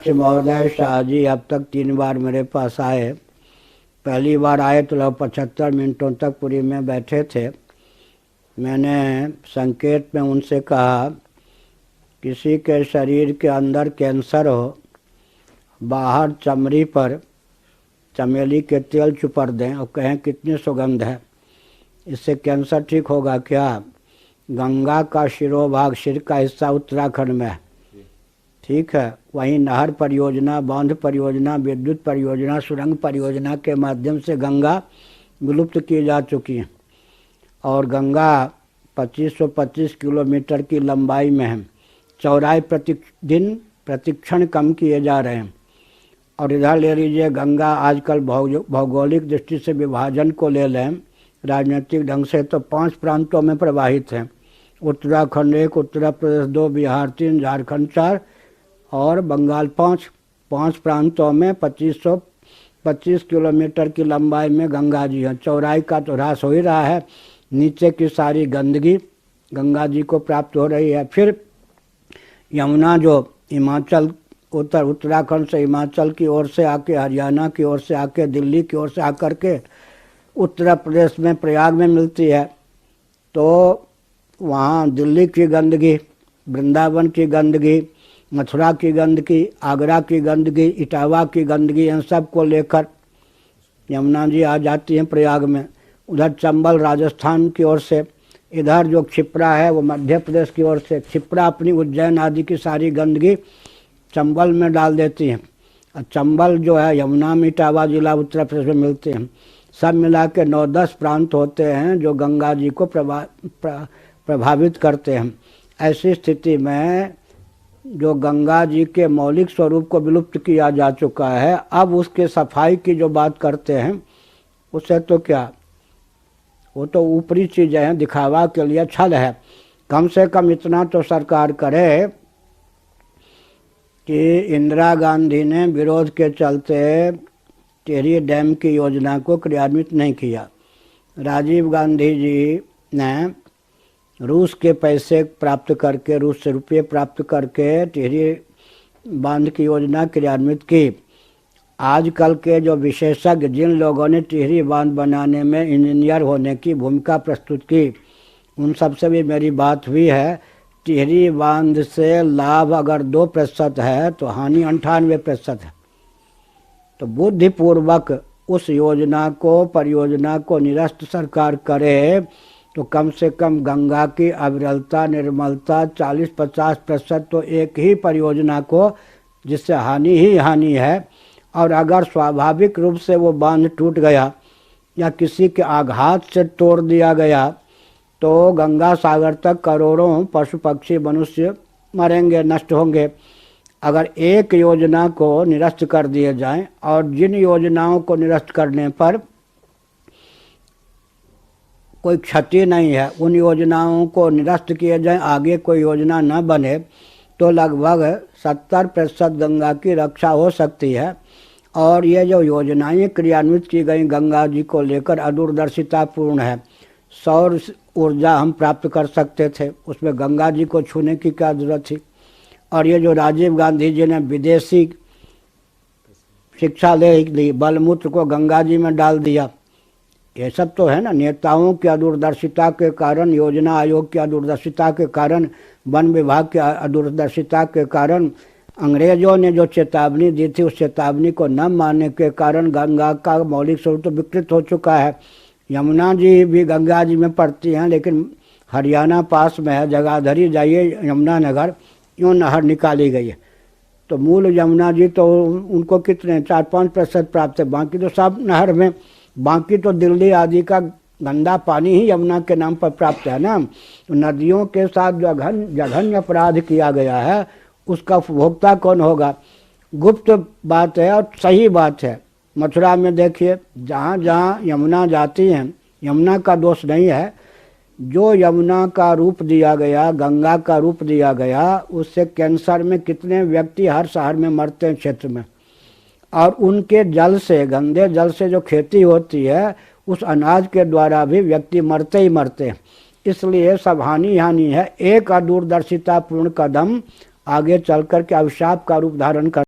महोदय शाह जी अब तक 3 बार मेरे पास आए। पहली बार आए तो लगभग 75 मिनटों तक पूरी में बैठे थे। मैंने संकेत में उनसे कहा किसी के शरीर के अंदर कैंसर हो, बाहर चमड़ी पर चमेली के तेल चुपर दें और कहें कितनी सुगंध है, इससे कैंसर ठीक होगा क्या? गंगा का शिरोभाग, सिर का हिस्सा उत्तराखंड में है, ठीक है। वहीं नहर परियोजना, बांध परियोजना, विद्युत परियोजना, सुरंग परियोजना के माध्यम से गंगा विलुप्त की जा चुकी है और गंगा 2525 किलोमीटर की लंबाई में है। चौड़ाई प्रतिदिन प्रतिक्षण कम किए जा रहे हैं। और इधर ले लीजिए, गंगा आजकल भौगोलिक दृष्टि से विभाजन को ले लें राजनीतिक ढंग से तो 5 प्रांतों में प्रवाहित है। उत्तराखंड 1, उत्तर प्रदेश 2, बिहार 3, झारखंड 4 और बंगाल 5 प्रांतों में 2525 किलोमीटर की लंबाई में गंगा जी है। चौड़ाई का तो ह्रास हो ही रहा है। नीचे की सारी गंदगी गंगा जी को प्राप्त हो रही है। फिर यमुना जो हिमाचल उत्तराखंड से हिमाचल की ओर से आके, हरियाणा की ओर से आके, दिल्ली की ओर से आकर के उत्तर प्रदेश में प्रयाग में मिलती है, तो वहाँ दिल्ली की गंदगी, वृंदावन की गंदगी, मथुरा की गंदगी, आगरा की गंदगी, इटावा की गंदगी, इन सब को लेकर यमुना जी आ जाती हैं प्रयाग में। उधर चंबल राजस्थान की ओर से, इधर जो क्षिप्रा है वो मध्य प्रदेश की ओर से। क्षिप्रा अपनी उज्जैन आदि की सारी गंदगी चंबल में डाल देती हैं और चंबल जो है यमुना में, इटावा जिला उत्तर प्रदेश में मिलते हैं। सब मिला के 9-10 प्रांत होते हैं जो गंगा जी को प्रभावित करते हैं। ऐसी स्थिति में जो गंगा जी के मौलिक स्वरूप को विलुप्त किया जा चुका है, अब उसके सफाई की जो बात करते हैं उससे तो क्या, वो तो ऊपरी चीज़ें हैं, दिखावा के लिए छल है। कम से कम इतना तो सरकार करे कि इंदिरा गांधी ने विरोध के चलते टिहरी डैम की योजना को क्रियान्वित नहीं किया। राजीव गांधी जी ने रूस के पैसे प्राप्त करके, रूस से रुपये प्राप्त करके टिहरी बांध की योजना क्रियान्वित की। आजकल के जो विशेषज्ञ, जिन लोगों ने टिहरी बांध बनाने में इंजीनियर होने की भूमिका प्रस्तुत की, उन सबसे भी मेरी बात हुई है। टिहरी बांध से लाभ अगर 2% है तो हानि 98% है। तो बुद्धिपूर्वक उस योजना को, परियोजना को निरस्त सरकार करे तो कम से कम गंगा की अविरलता, निर्मलता 40-50% तो एक ही परियोजना को, जिससे हानि ही हानि है। और अगर स्वाभाविक रूप से वो बांध टूट गया या किसी के आघात से तोड़ दिया गया तो गंगा सागर तक करोड़ों पशु पक्षी मनुष्य मरेंगे, नष्ट होंगे। अगर एक योजना को निरस्त कर दिए जाएं और जिन योजनाओं को निरस्त करने पर कोई क्षति नहीं है, उन योजनाओं को निरस्त किए जाएं, आगे कोई योजना न बने, तो लगभग 70% गंगा की रक्षा हो सकती है। और ये जो योजनाएं क्रियान्वित की गई गंगा जी को लेकर अदूरदर्शितापूर्ण है। सौर ऊर्जा हम प्राप्त कर सकते थे, उसमें गंगा जी को छूने की क्या जरूरत थी? और ये जो राजीव गांधी जी ने विदेशी शिक्षा ले ली, बलमूत्र को गंगा जी में डाल दिया, ये सब तो है ना नेताओं की अदूरदर्शिता के कारण, योजना आयोग की अदूरदर्शिता के कारण, वन विभाग की अदूरदर्शिता के कारण, अंग्रेजों ने जो चेतावनी दी थी उस चेतावनी को न मानने के कारण गंगा का मौलिक स्वरूप तो विकृत हो चुका है। यमुना जी भी गंगा जी में पड़ती हैं, लेकिन हरियाणा पास में है, जगाधरी जाइए यमुना नगर, यूँ नहर निकाली गई है। तो मूल यमुना जी तो उनको कितने 4-5% प्राप्त है, बाकी तो सब नहर में, बाकी तो दिल्ली आदि का गंदा पानी ही यमुना के नाम पर प्राप्त है ना। तो नदियों के साथ जो जघन्य अपराध किया गया है उसका उपभोक्ता कौन होगा? गुप्त बात है और सही बात है। मथुरा में देखिए, जहाँ जहाँ यमुना जाती हैं, यमुना का दोष नहीं है, जो यमुना का रूप दिया गया, गंगा का रूप दिया गया, उससे कैंसर में कितने व्यक्ति हर शहर में मरते हैं क्षेत्र में। और उनके जल से, गंदे जल से जो खेती होती है, उस अनाज के द्वारा भी व्यक्ति मरते ही मरते हैं। इसलिए सब हानि हानि है। एक अदूरदर्शितापूर्ण कदम आगे चल कर के अभिशाप का रूप धारण कर